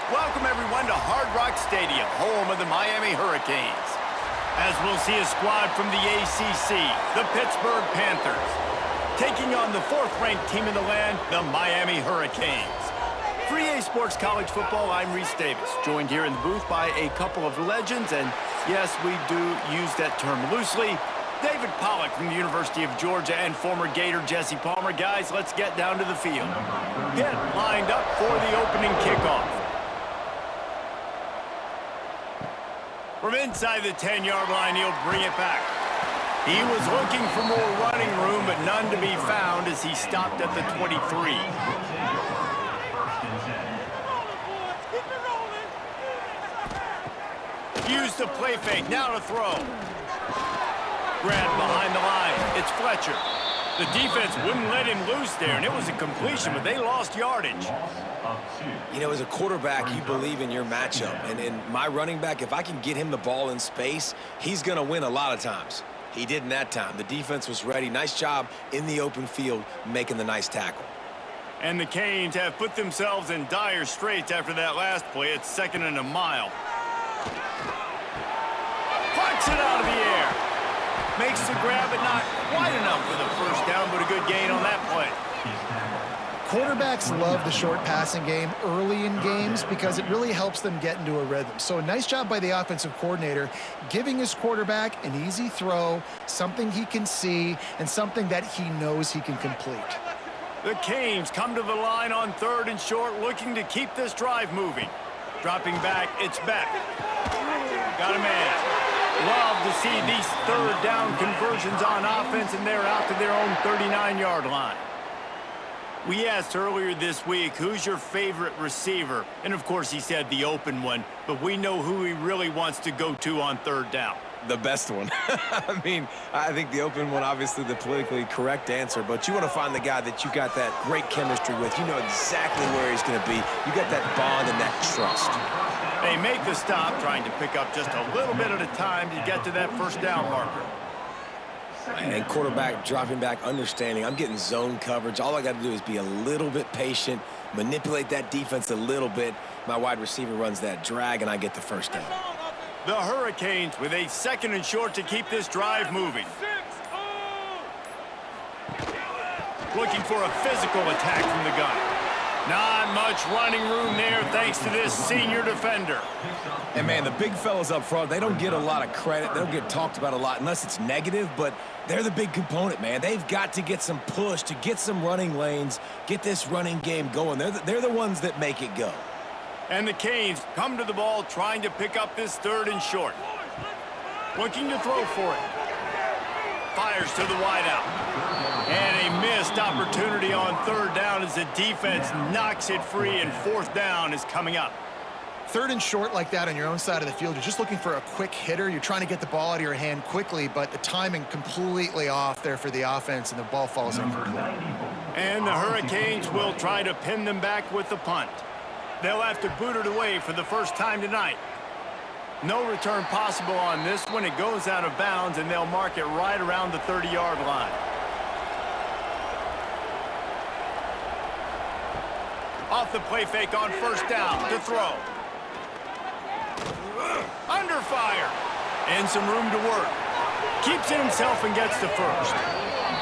Welcome, everyone, to Hard Rock Stadium, home of the Miami Hurricanes. As we'll see a squad from the ACC, the Pittsburgh Panthers, taking on the fourth-ranked team in the land, the Miami Hurricanes. For EA Sports College Football, I'm Reese Davis, joined here in the booth by a couple of legends, and yes, we do use that term loosely. David Pollack from the University of Georgia and former Gator Jesse Palmer. Guys, let's get down to the field. Get lined up for the opening kickoff. From inside the 10-yard line, he'll bring it back. He was looking for more running room, but none to be found as he stopped at the 23. Use the play fake, now to throw. Grab behind the line, it's Fletcher. The defense wouldn't let him loose there, and it was a completion, but they lost yardage. You know, as a quarterback, you believe in your matchup. And in my running back, if I can get him the ball in space, he's going to win a lot of times. He didn't that time. The defense was ready. Nice job in the open field making the nice tackle. And the Canes have put themselves in dire straits after that last play. It's 2nd and a mile. Plucks it out of the air. Makes the grab, but not quite enough for the first down, but a good gain on that play. Quarterbacks love the short passing game early in games because it really helps them get into a rhythm. So a nice job by the offensive coordinator giving his quarterback an easy throw, something he can see, and something that he knows he can complete. The Canes come to the line on 3rd and short, looking to keep this drive moving. Dropping back, it's Beck. Got a man. Love to see these 3rd down conversions on offense, and they're out to their own 39-yard line. We asked earlier this week, who's your favorite receiver? And, of course, he said the open one, but we know who he really wants to go to on 3rd down. The best one. I mean, I think the open one, obviously the politically correct answer, but you want to find the guy that you got that great chemistry with. You know exactly where he's going to be. You got that bond and that trust. They make the stop, trying to pick up just a little bit at a time to get to that first down marker. And quarterback dropping back, understanding I'm getting zone coverage. All I got to do is be a little bit patient, manipulate that defense a little bit. My wide receiver runs that drag, and I get the first down. The Hurricanes with a 2nd and short to keep this drive moving. Looking for a physical attack from the gun. Not much running room there thanks to this senior defender. And, man, the big fellas up front, they don't get a lot of credit. They don't get talked about a lot unless it's negative, but they're the big component, man. They've got to get some push, to get some running lanes, get this running game going. They're the ones that make it go. And the Canes come to the ball trying to pick up this 3rd and short. Looking to throw for it. Fires to the wideout. And a missed opportunity on 3rd down as the defense knocks it free, and 4th down is coming up. 3rd and short like that on your own side of the field, you're just looking for a quick hitter. You're trying to get the ball out of your hand quickly, but the timing completely off there for the offense, and the ball falls incomplete. And the Hurricanes will try to pin them back with the punt. They'll have to boot it away for the first time tonight. No return possible on this one. It goes out of bounds, and they'll mark it right around the 30-yard line. Off the play fake on 1st down to throw. Under fire. And some room to work. Keeps it himself and gets the 1st.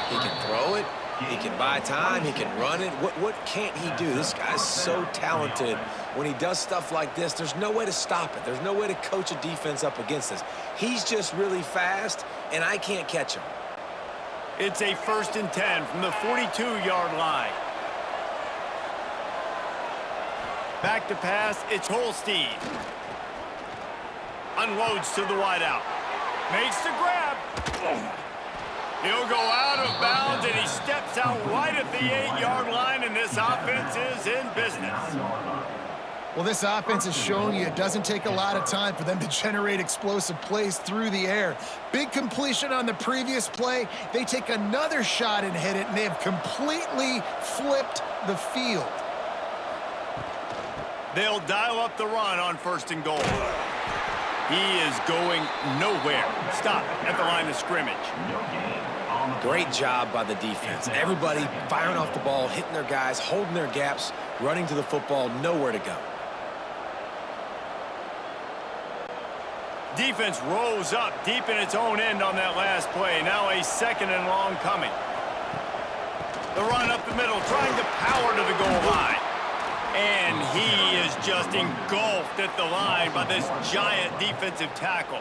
He can throw it. He can buy time. He can run it. What can't he do? This guy's so talented. When he does stuff like this, there's no way to stop it. There's no way to coach a defense up against this. He's just really fast, and I can't catch him. It's a 1st and 10 from the 42-yard line. Back to pass, it's Holstein. Unloads to the wideout. Makes the grab. He'll go out of bounds, and he steps out right at the 8-yard line, and this offense is in business. Well, this offense has shown you it doesn't take a lot of time for them to generate explosive plays through the air. Big completion on the previous play. They take another shot and hit it, and they have completely flipped the field. They'll dial up the run on 1st and goal. He is going nowhere. Stop at the line of scrimmage. Great job by the defense. Everybody firing off the ball, hitting their guys, holding their gaps, running to the football, nowhere to go. Defense rose up deep in its own end on that last play. Now a 2nd and long coming. The run up the middle, trying to power to the goal line. And he is just engulfed at the line by this giant defensive tackle.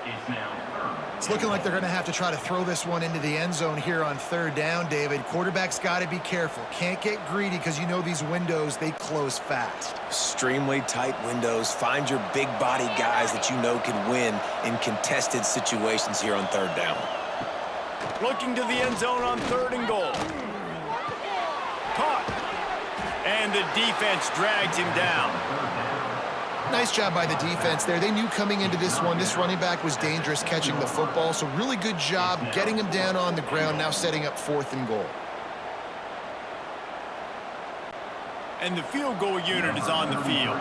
It's looking like they're going to have to try to throw this one into the end zone here on 3rd down, David. Quarterback's got to be careful. Can't get greedy because you know these windows, they close fast. Extremely tight windows. Find your big body guys that you know can win in contested situations here on 3rd down. Looking to the end zone on 3rd and goal. Caught. And the defense drags him down. Nice job by the defense there. They knew coming into this one, this running back was dangerous catching the football, so really good job getting him down on the ground, now setting up 4th and goal. And the field goal unit is on the field.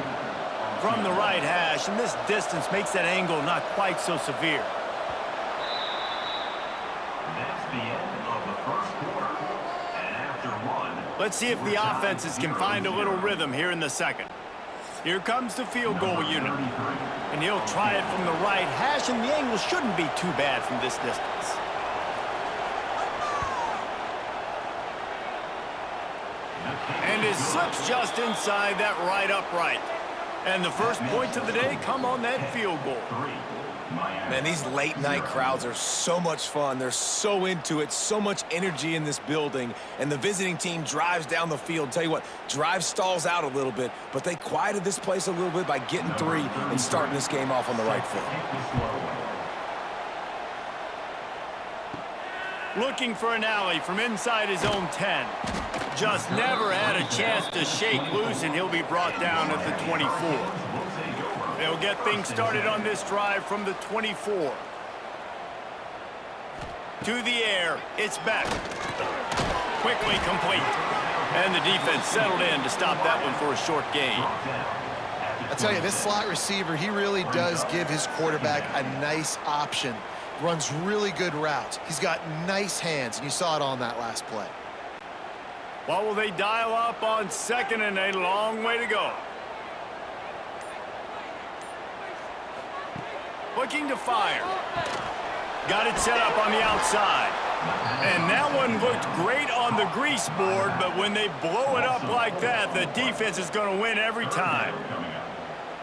From the right hash, and this distance makes that angle not quite so severe. That's the end of the 1st quarter. And after 1... Let's see if the offenses can find a little rhythm here in the 2nd. Here comes the field goal unit. And he'll try it from the right hash, and the angle shouldn't be too bad from this distance. And it slips just inside that right upright. And the first points of the day come on that field goal. Man, these late-night crowds are so much fun. They're so into it, so much energy in this building. And the visiting team drives down the field. Tell you what, drive stalls out a little bit, but they quieted this place a little bit by getting 3 and starting this game off on the right foot. Looking for an alley from inside his own 10. Just never had a chance to shake loose, and he'll be brought down at the 24. They'll get things started on this drive from the 24. To the air, it's back. Quickly complete. And the defense settled in to stop that one for a short gain. I tell you, this slot receiver, he really does give his quarterback a nice option. Runs really good routes. He's got nice hands, and you saw it on that last play. What will they dial up on 2nd and a long way to go? Looking to fire. Got it set up on the outside. And that one looked great on the grease board, but when they blow it up like that, the defense is going to win every time.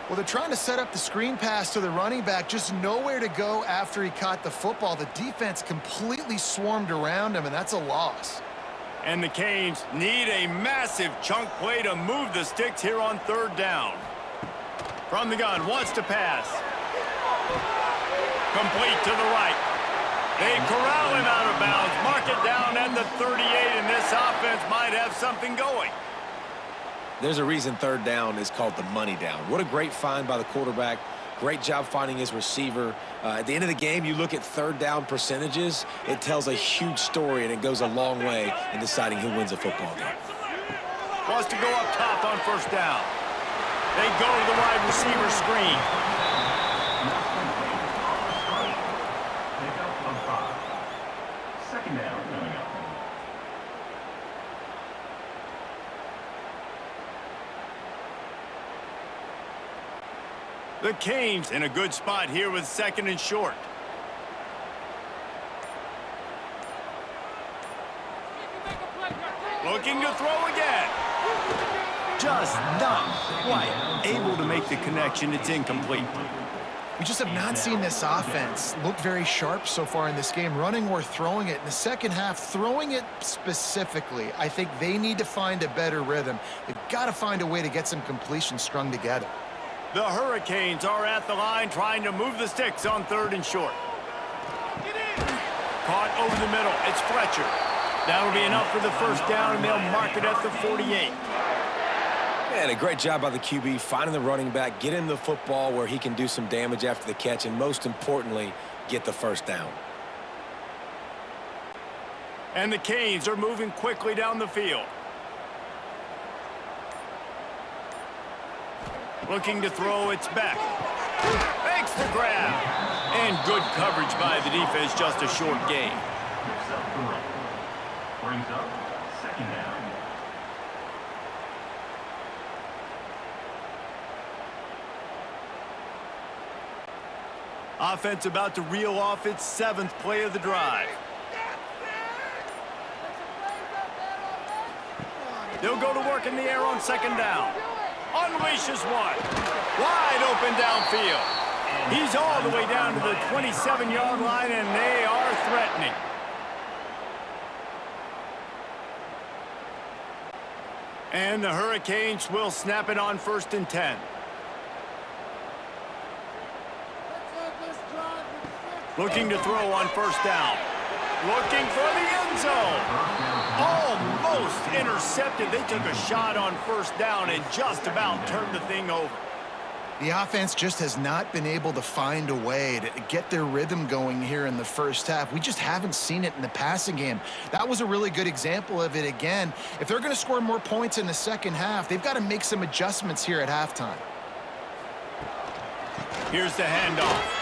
Well, they're trying to set up the screen pass to the running back, just nowhere to go after he caught the football. The defense completely swarmed around him, and that's a loss. And the Canes need a massive chunk play to move the sticks here on 3rd down. From the gun, wants to pass. Complete to the right. They corral him out of bounds, mark it down at the 38, and this offense might have something going. There's a reason 3rd down is called the money down. What a great find by the quarterback. Great job finding his receiver. At the end of the game, you look at 3rd down percentages, it tells a huge story, and it goes a long way in deciding who wins a football game. Wants to go up top on 1st down. They go to the wide receiver screen. The Canes in a good spot here with 2nd and short. Looking to throw again. Just not quite able to make the connection. It's incomplete. We just have not seen this offense look very sharp so far in this game, running or throwing it. In the second half, throwing it specifically, I think they need to find a better rhythm. They've got to find a way to get some completions strung together. The Hurricanes are at the line trying to move the sticks on 3rd and short. Caught over the middle. It's Fletcher. That'll be enough for the 1st down, and they'll mark it at the 48. And a great job by the QB finding the running back, get him the football where he can do some damage after the catch, and most importantly, get the 1st down. And the Canes are moving quickly down the field. Looking to throw, it's back. Makes the grab. And good coverage by the defense, just a short gain. Brings up 2nd down. Offense about to reel off its 7th play of the drive. They'll go to work in the air on 2nd down. Unleashes one. Wide open downfield. He's all the way down to the 27-yard line, and they are threatening. And the Hurricanes will snap it on 1st and 10. Looking to throw on 1st down. Looking for the end zone. Almost intercepted. They took a shot on 1st down and just about turned the thing over. The offense just has not been able to find a way to get their rhythm going here in the first half. We just haven't seen it in the passing game. That was a really good example of it again. If they're going to score more points in the second half, they've got to make some adjustments here at halftime. Here's the handoff.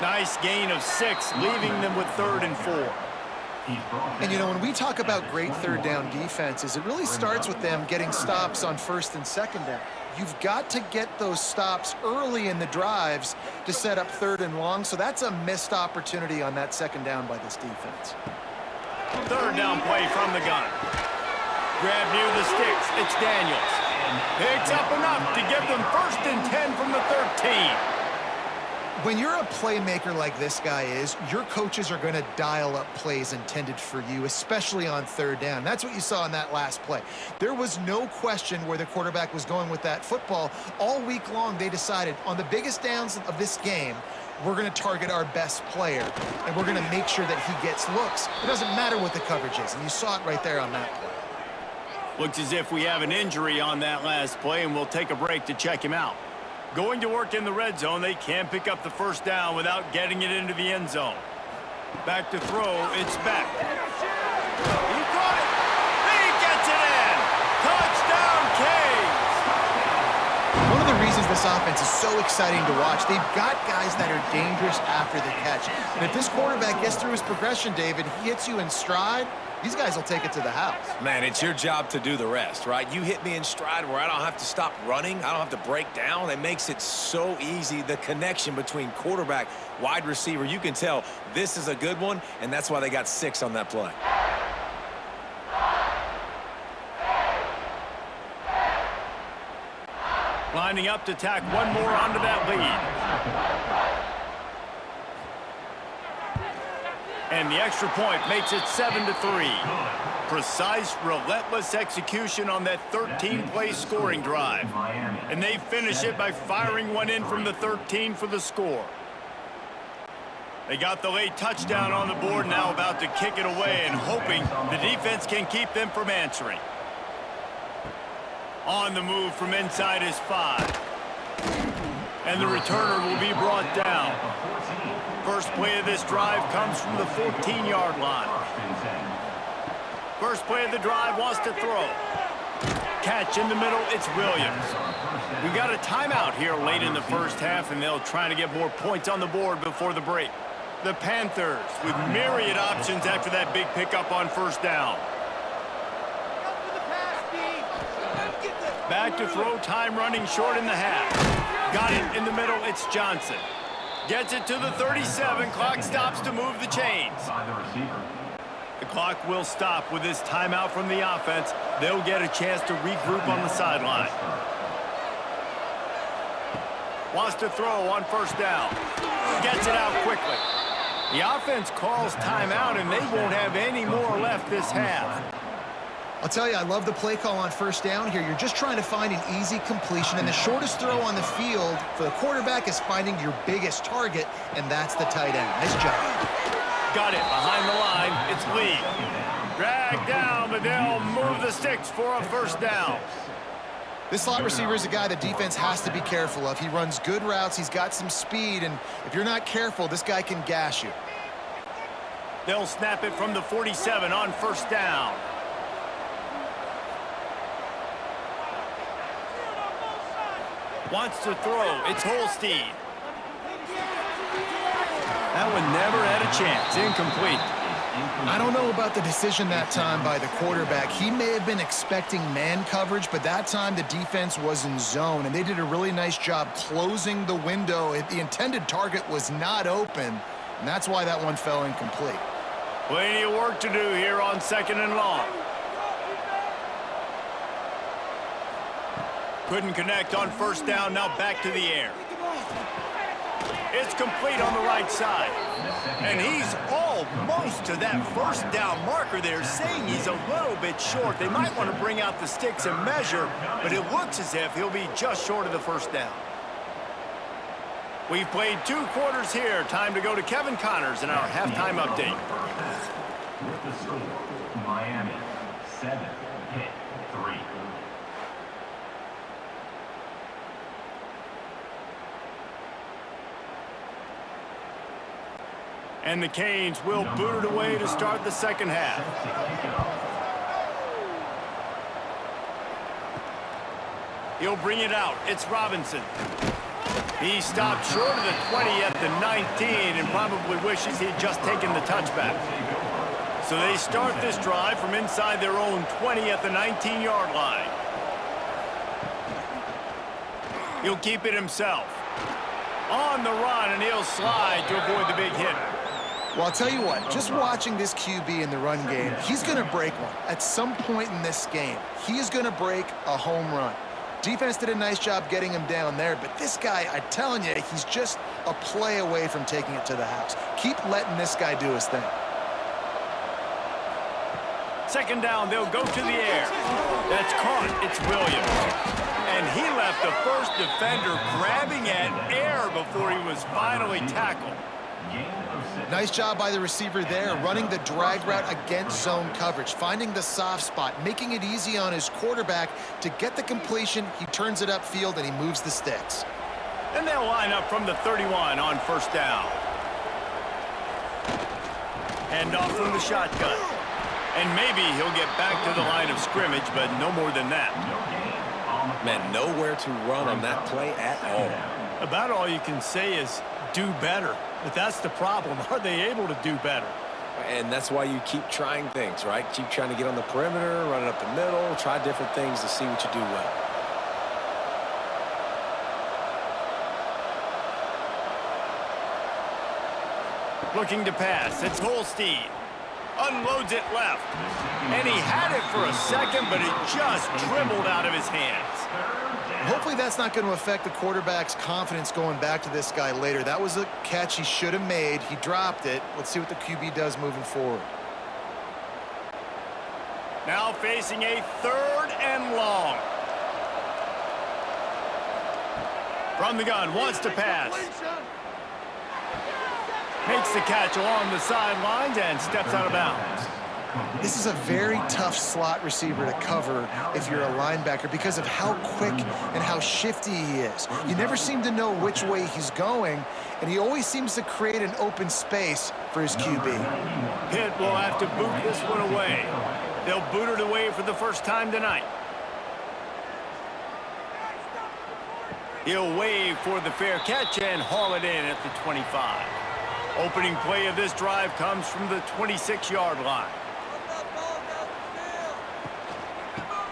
Nice gain of 6, leaving them with 3rd and 4. And, you know, when we talk about great 3rd down defenses, it really starts with them getting stops on 1st and 2nd down. You've got to get those stops early in the drives to set up 3rd and long, so that's a missed opportunity on that 2nd down by this defense. 3rd down play from the gun. Grab near the sticks. It's Daniels. Picks up enough to give them 1st and 10 from the 13. When you're a playmaker like this guy is, your coaches are going to dial up plays intended for you, especially on 3rd down. That's what you saw in that last play. There was no question where the quarterback was going with that football. All week long, they decided on the biggest downs of this game, we're going to target our best player, and we're going to make sure that he gets looks. It doesn't matter what the coverage is, and you saw it right there on that play. Looks as if we have an injury on that last play, and we'll take a break to check him out. Going to work in the red zone, they can't pick up the 1st down without getting it into the end zone. Back to throw, it's Beck. He caught it! He gets it in! Touchdown, Canes! One of the reasons this offense is so exciting to watch, they've got guys that are dangerous after the catch. And if this quarterback gets through his progression, David, he hits you in stride, these guys will take it to the house. Man, it's your job to do the rest, right? You hit me in stride where I don't have to stop running. I don't have to break down. It makes it so easy. The connection between quarterback, wide receiver, you can tell this is a good one, and that's why they got 6 on that play. Lining up to tack one more onto that lead. And the extra point makes it 7-3. Precise, relentless execution on that 13-play scoring drive. And they finish it by firing one in from the 13 for the score. They got the late touchdown on the board, now about to kick it away and hoping the defense can keep them from answering. On the move from inside is 5. And the returner will be brought down. First play of this drive comes from the 14-yard line. First play of the drive wants to throw. Catch in the middle, it's Williams. We got a timeout here late in the first half, and they'll try to get more points on the board before the break. The Panthers with myriad options after that big pickup on 1st down. Back to throw, time running short in the half. Got it in the middle, it's Johnson. Gets it to the 37. Clock stops to move the chains. The clock will stop with this timeout from the offense. They'll get a chance to regroup on the sideline. Wants to throw on 1st down. Gets it out quickly. The offense calls timeout, and they won't have any more left this half. I'll tell you, I love the play call on 1st down here. You're just trying to find an easy completion, and the shortest throw on the field for the quarterback is finding your biggest target, and that's the tight end. Nice job. Got it behind the line. It's Lee. Dragged down, but they'll move the sticks for a 1st down. This slot receiver is a guy the defense has to be careful of. He runs good routes. He's got some speed, and if you're not careful, this guy can gash you. They'll snap it from the 47 on 1st down. Wants to throw. It's Holstein. That one never had a chance. Incomplete. I don't know about the decision that time by the quarterback. He may have been expecting man coverage, but that time the defense was in zone, and they did a really nice job closing the window. The intended target was not open, and that's why that one fell incomplete. Plenty of work to do here on 2nd and long. Couldn't connect on 1st down, now back to the air. It's complete on the right side. And he's almost to that 1st down marker there, saying he's a little bit short. They might want to bring out the sticks and measure, but it looks as if he'll be just short of the 1st down. We've played 2 quarters here. Time to go to Kevin Connors in our halftime update. With the score, Miami 7, Pitt 3. And the Canes will boot it away to start the 2nd half. He'll bring it out. It's Robinson. He stopped short of the 20 at the 19 and probably wishes he'd just taken the touchback. So they start this drive from inside their own 20 at the 19-yard line. He'll keep it himself. On the run, and he'll slide to avoid the big hit. Well, I'll tell you what, just watching this QB in the run game, he's going to break one. At some point in this game, he is going to break a home run. Defense did a nice job getting him down there, but this guy, I'm telling you, he's just a play away from taking it to the house. Keep letting this guy do his thing. 2nd down, they'll go to the air. That's caught. It's Williams. And he left the first defender grabbing at air before he was finally tackled. Nice job by the receiver there, running the drag route against zone coverage, finding the soft spot, making it easy on his quarterback to get the completion. He turns it upfield, and he moves the sticks. And they'll line up from the 31 on 1st down. Hand off from the shotgun. And maybe he'll get back to the line of scrimmage, but no more than that. Man, nowhere to run on that play at all. About all you can say is do better. But that's the problem. Are they able to do better? And that's why you keep trying things, right? Keep trying to get on the perimeter, run it up the middle, try different things to see what you do well. Looking to pass. It's Holstein. Unloads it left. And he had it for a second, but it just dribbled out of his hands. Hopefully that's not going to affect the quarterback's confidence going back to this guy later. That was a catch he should have made. He dropped it. Let's see what the QB does moving forward. Now facing a 3rd and long. From the gun, wants to pass. Makes the catch along the sidelines and steps out of bounds. This is a very tough slot receiver to cover if you're a linebacker because of how quick and how shifty he is. You never seem to know which way he's going, and he always seems to create an open space for his QB. Pitt will have to boot this one away. They'll boot it away for the first time tonight. He'll wave for the fair catch and haul it in at the 25. Opening play of this drive comes from the 26-yard line.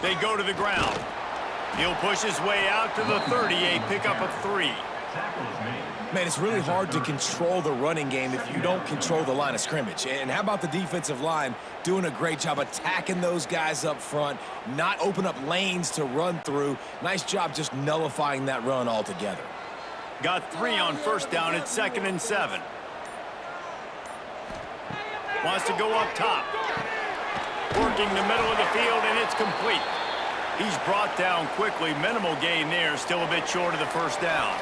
They go to the ground. He'll push his way out to the 38, pick up a 3. Man, it's really hard to control the running game if you don't control the line of scrimmage. And how about the defensive line doing a great job attacking those guys up front, not open up lanes to run through. Nice job just nullifying that run altogether. Got 3 on 1st down. It's 2nd and 7. Wants to go up top. Working the middle of the field, and it's complete. He's brought down quickly. Minimal gain there, still a bit short of the 1st down.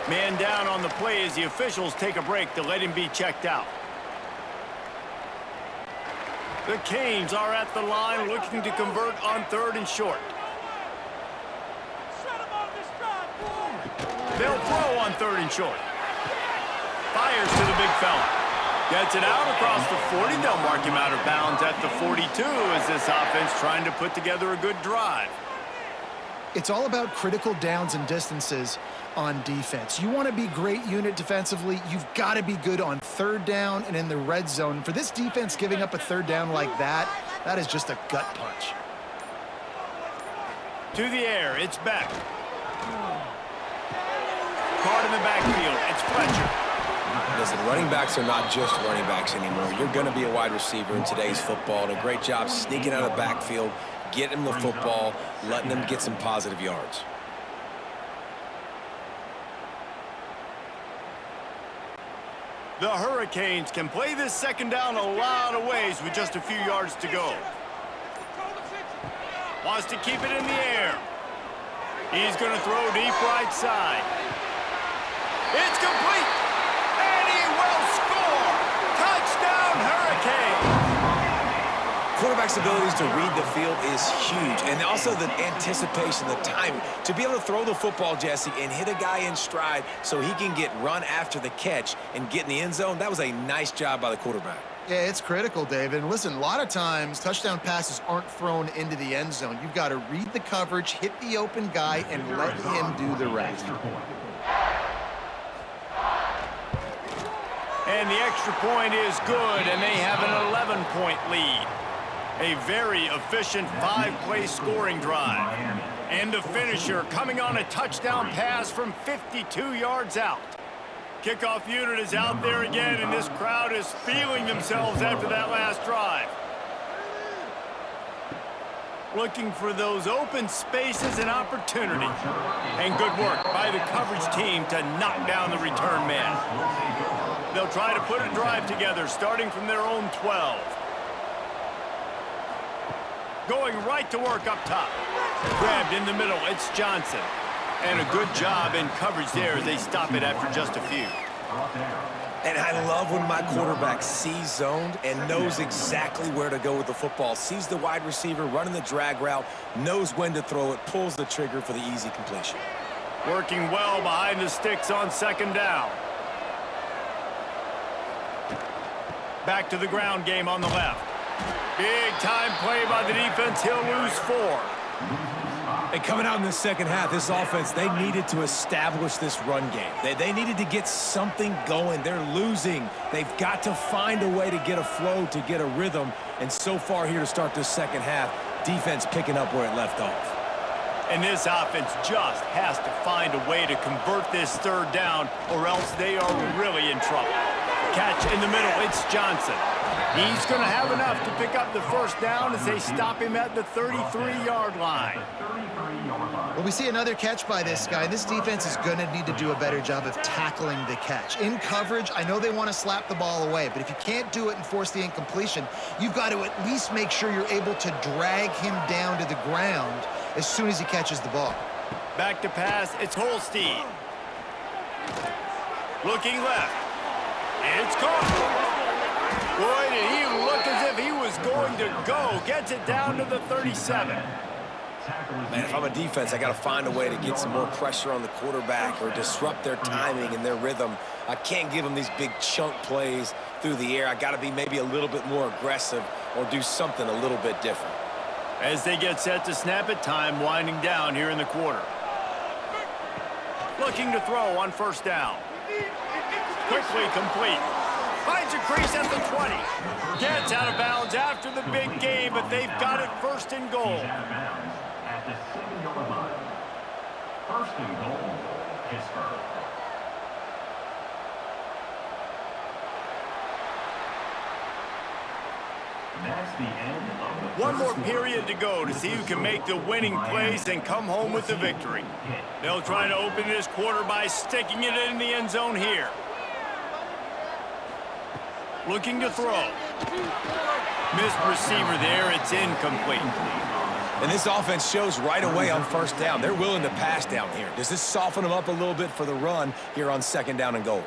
Man down on the play as the officials take a break to let him be checked out. The Canes are at the line looking to convert on 3rd and short. They'll throw on 3rd and short. Fires to the big fella. Gets it out across the 40. They'll mark him out of bounds at the 42 as this offense trying to put together a good drive. It's all about critical downs and distances on defense. You want to be great unit defensively, you've got to be good on third down and in the red zone. For this defense giving up a third down like that, that is just a gut punch. To the air, it's Beck. Caught in the backfield, it's Fletcher. Listen, running backs are not just running backs anymore. You're going to be a wide receiver in today's football, and a great job sneaking out of the backfield, getting them the football, letting them get some positive yards. The Hurricanes can play this second down a lot of ways with just a few yards to go. Wants to keep it in the air. He's going to throw deep right side. It's complete. And he will score. Touchdown, Hurricanes. Quarterback's abilities to read the field is huge, and also the anticipation, the timing. To be able to throw the football, Jesse, and hit a guy in stride so he can get run after the catch and get in the end zone, that was a nice job by the quarterback. Yeah, it's critical, David. And listen, a lot of times touchdown passes aren't thrown into the end zone. You've got to read the coverage, hit the open guy, and let him do the rest. And the extra point is good, and they have an 11-point lead. A very efficient 5-play scoring drive. And the finisher coming on a touchdown pass from 52 yards out. Kickoff unit is out there again, and this crowd is feeling themselves after that last drive. Looking for those open spaces and opportunity. And good work by the coverage team to knock down the return man. They'll try to put a drive together starting from their own 12. Going right to work up top. Grabbed in the middle, it's Johnson. And a good job in coverage there as they stop it after just a few. And I love when my quarterback sees zoned and knows exactly where to go with the football. Sees the wide receiver running the drag route, knows when to throw it, pulls the trigger for the easy completion. Working well behind the sticks on second down. Back to the ground game on the left. Big time play by the defense. He'll lose 4. And coming out in the second half, this offense, they needed to establish this run game. They needed to get something going. They're losing. They've got to find a way to get a flow, to get a rhythm. And so far here to start this second half, defense picking up where it left off. And this offense just has to find a way to convert this third down, or else they are really in trouble. Catch in the middle, it's Johnson. He's going to have enough to pick up the first down as they stop him at the 33-yard line. Well, we see another catch by this guy. This defense is going to need to do a better job of tackling the catch. In coverage, I know they want to slap the ball away, but if you can't do it and force the incompletion, you've got to at least make sure you're able to drag him down to the ground as soon as he catches the ball. Back to pass, it's Holstein. Looking left. It's caught. Boy, did he look as if he was going to go. Gets it down to the 37. Man, if I'm a defense, I got to find a way to get some more pressure on the quarterback or disrupt their timing and their rhythm. I can't give them these big chunk plays through the air. I got to be maybe a little bit more aggressive or do something a little bit different. As they get set to snap it, time winding down here in the quarter. Looking to throw on first down. Quickly complete. Finds a crease at the 20. Gets out of bounds after the big game, but they've got it first and goal. At the 7-yard line. First and goal, Pittsburgh. That's the end of the One more period to go to see who can make the winning plays and come home with the victory. They'll try to open this quarter by sticking it in the end zone here. Looking to throw. Missed receiver there. It's incomplete. And this offense shows right away on first down. They're willing to pass down here. Does this soften them up a little bit for the run here on second down and goal?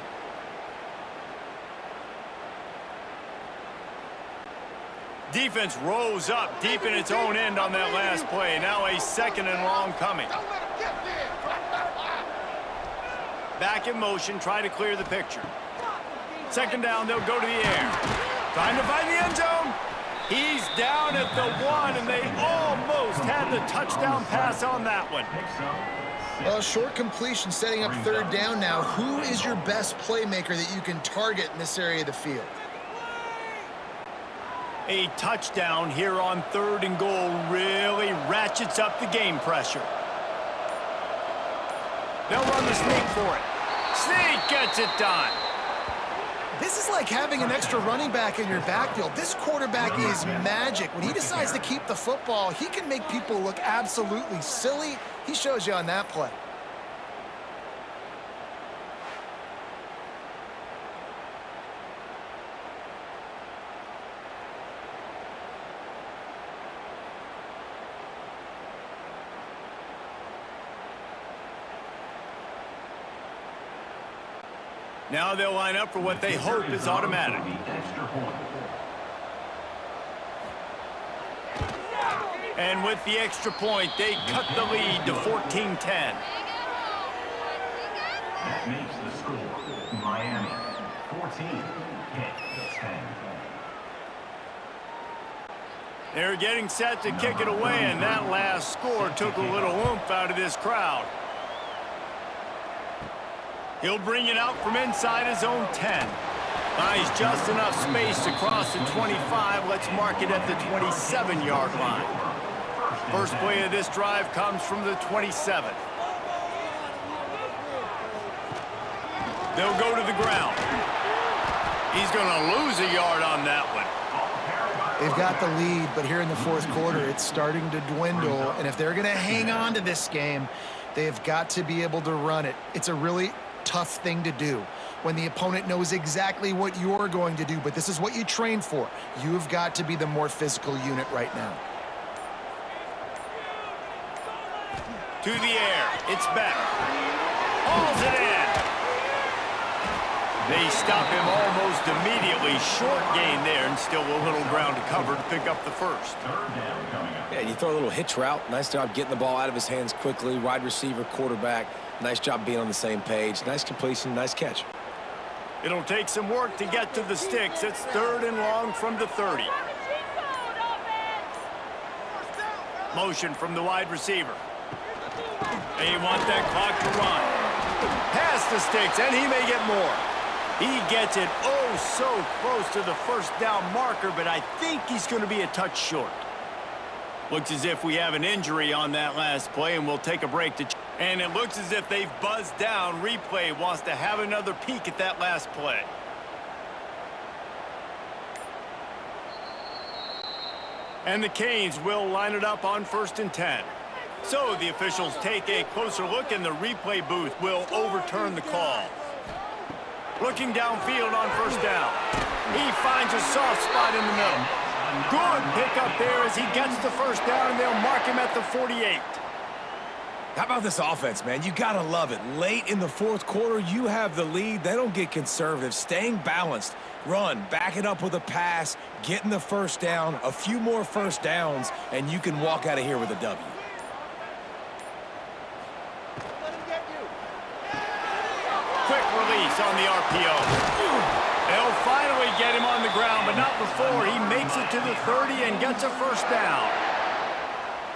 Defense rose up deep in its own end on that last play. Now a second and long coming. Back in motion, try to clear the picture. Second down, they'll go to the air. Trying to find the end zone. He's down at the 1, and they almost had the touchdown pass on that one. Well, short completion setting up third down now. Who is your best playmaker that you can target in this area of the field? A touchdown here on 3rd and goal really ratchets up the game pressure. They'll run the sneak for it. Sneak gets it done. This is like having an extra running back in your backfield. This quarterback is magic. When he decides to keep the football, he can make people look absolutely silly. He shows you on that play. Now they'll line up for what they hope is automatic. And with the extra point, they cut the lead to 14-10. That makes the score Miami 14, Pitt 10. They're getting set to kick it away, and that last score took a little oomph out of this crowd. He'll bring it out from inside his own 10. Buys just enough space to cross the 25. Let's mark it at the 27-yard line. First play of this drive comes from the 27. They'll go to the ground. He's going to lose a yard on that one. They've got the lead, but here in the fourth quarter, it's starting to dwindle. And if they're going to hang on to this game, they've got to be able to run it. It's a really tough thing to do when the opponent knows exactly what you're going to do, but this is what you train for. You've got to be the more physical unit right now. To the air, it's back. Hauls it in. They stop him almost immediately. Short gain there, and still a little ground to cover to pick up the first. Yeah, you throw a little hitch route. Nice job getting the ball out of his hands quickly. Wide receiver, quarterback. Nice job being on the same page. Nice completion, nice catch. It'll take some work to get to the sticks. It's 3rd and long from the 30. Motion from the wide receiver. They want that clock to run. Past the sticks, and he may get more. He gets it so close to the first down marker, but I think he's going to be a touch short. Looks as if we have an injury on that last play, and we'll take a break to... And it looks as if they've buzzed down. Replay wants to have another peek at that last play. And the Canes will line it up on 1st and 10. So the officials take a closer look, and the replay booth will overturn the call. Looking downfield on 1st down. He finds a soft spot in the middle. Good pickup there as he gets the 1st down, and they'll mark him at the 48. How about this offense, man? You got to love it. Late in the fourth quarter, you have the lead. They don't get conservative. Staying balanced. Run, back it up with a pass, getting the 1st down, a few more 1st downs, and you can walk out of here with a W. Quick release on the RPO. They'll finally get him on the ground, but not before. He makes it to the 30 and gets a 1st down.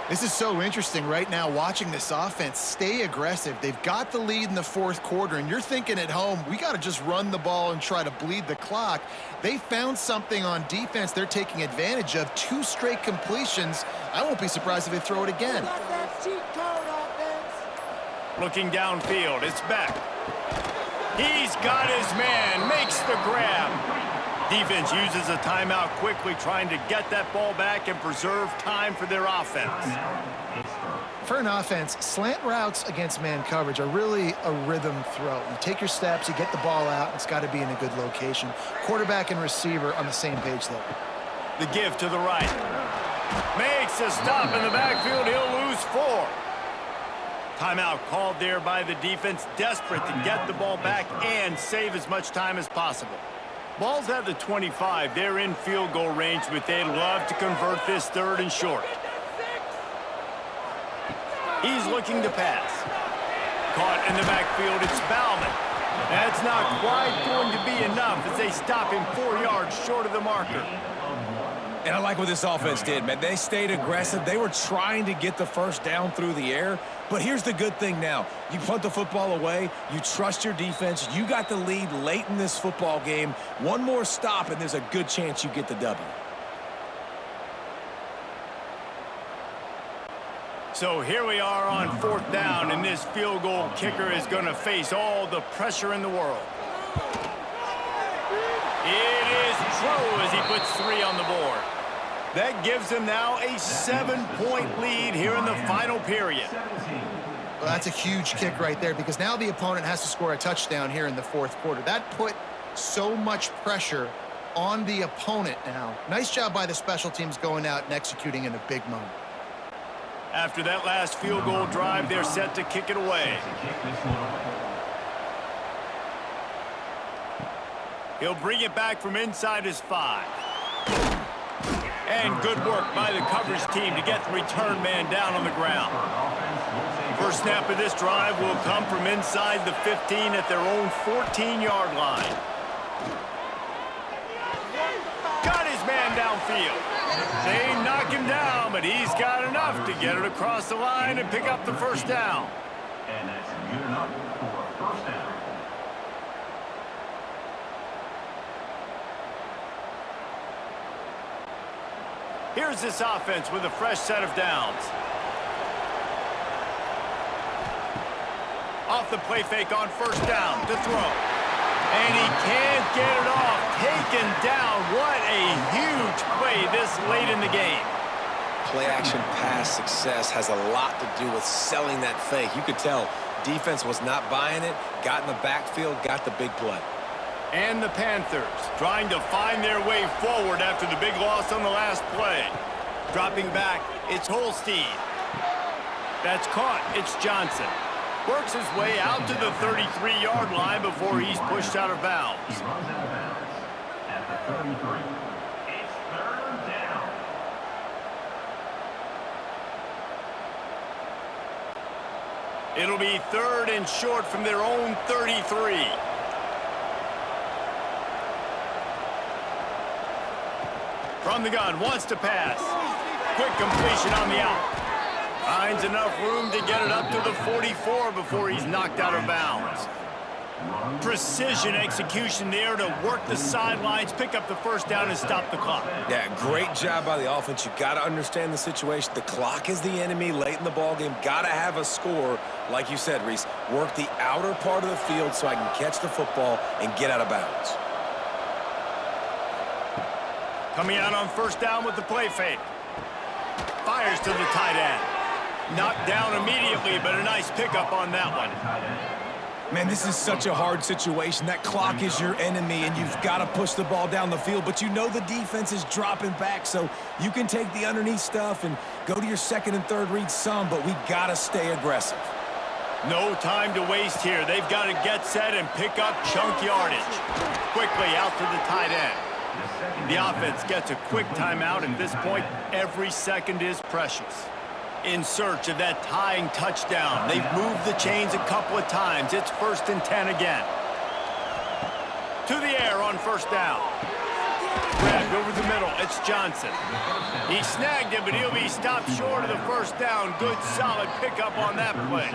This is so interesting right now watching this offense stay aggressive. They've got the lead in the fourth quarter, and you're thinking at home, we got to just run the ball and try to bleed the clock. They found something on defense they're taking advantage of. 2 straight completions. I won't be surprised if they throw it again. Looking downfield, it's back. He's got his man, makes the grab. Defense uses a timeout quickly, trying to get that ball back and preserve time for their offense. For an offense, slant routes against man coverage are really a rhythm throw. You take your steps, you get the ball out, it's got to be in a good location. Quarterback and receiver on the same page there. The give to the right. Makes a stop in the backfield. He'll lose 4. Timeout called there by the defense, desperate to get the ball back and save as much time as possible. Ball's at the 25. They're in field goal range, but they'd love to convert this 3rd and short. He's looking to pass. Caught in the backfield, it's Bauman. That's not quite going to be enough as they stop him 4 yards short of the marker. And And I like what this offense did, man. They stayed aggressive. They were trying to get the first down through the air. But here's the good thing now. You punt the football away. You trust your defense. You got the lead late in this football game. One more stop, and there's a good chance you get the W. So here we are on 4th down, and this field goal kicker is going to face all the pressure in the world. It is true as he puts 3 on the board. That gives him now a 7-point lead here in the final period. Well, that's a huge kick right there because now the opponent has to score a touchdown here in the 4th quarter. That put so much pressure on the opponent now. Nice job by the special teams going out and executing in a big moment. After that last field goal drive, they're set to kick it away. He'll bring it back from inside his 5. And good work by the coverage team to get the return man down on the ground. First snap of this drive will come from inside the 15 at their own 14-yard line. Got his man downfield. They knock him down, but he's got enough to get it across the line and pick up the first down. And that's good enough for a first down. Here's this offense with a fresh set of downs. Off the play fake on first down to throw. And he can't get it off. Taken down. What a huge play this late in the game. Play-action pass success has a lot to do with selling that fake. You could tell defense was not buying it, got in the backfield, got the big play. And the Panthers trying to find their way forward after the big loss on the last play. Dropping back, it's Holstein. That's caught, it's Johnson. Works his way out to the 33-yard line before he's pushed out of bounds. He runs out of bounds at the 33. It's 3rd down. It'll be 3rd and short from their own 33. From the gun, wants to pass. Quick completion on the out. Finds enough room to get it up to the 44 before he's knocked out of bounds. Precision execution there to work the sidelines, pick up the first down, and stop the clock. Yeah, great job by the offense. You got to understand the situation. The clock is the enemy late in the ballgame. Got to have a score, like you said, Reese. Work the outer part of the field so I can catch the football and get out of bounds. Coming out on first down with the play fake. Fires to the tight end. Knocked down immediately, but a nice pickup on that one. Man, this is such a hard situation. That clock is your enemy, and you've got to push the ball down the field. But you know the defense is dropping back, so you can take the underneath stuff and go to your 2nd and 3rd read some, but we got to stay aggressive. No time to waste here. They've got to get set and pick up chunk yardage. Quickly out to the tight end. The offense gets a quick timeout. At this point, every second is precious. In search of that tying touchdown. They've moved the chains a couple of times. It's 1st and 10 again. To the air on first down. Grabbed over the middle. It's Johnson. He snagged it, but he'll be stopped short of the first down. Good, solid pickup on that play.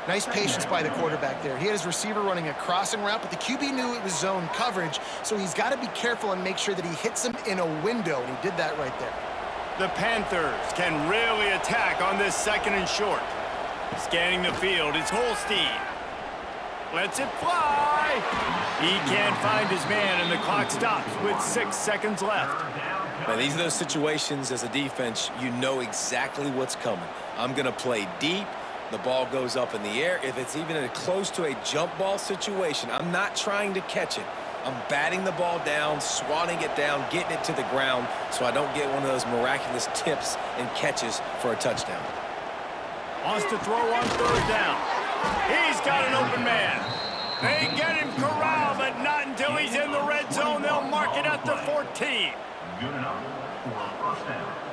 Nice patience by the quarterback there. He had his receiver running a crossing route, but the QB knew it was zone coverage, so he's got to be careful and make sure that he hits him in a window, and he did that right there. The Panthers can really attack on this 2nd and short. Scanning the field, it's Holstein. Lets it fly. He can't find his man, and the clock stops with 6 seconds left. Man, these are those situations as a defense, you know exactly what's coming. I'm going to play deep. The ball goes up in the air. If it's even close to a jump ball situation, I'm not trying to catch it. I'm batting the ball down, swatting it down, getting it to the ground so I don't get one of those miraculous tips and catches for a touchdown. Wants to throw on 3rd down. He's got an open man. They get him corralled, but not until he's in the red zone. They'll mark it at the 14. Good enough for a first down.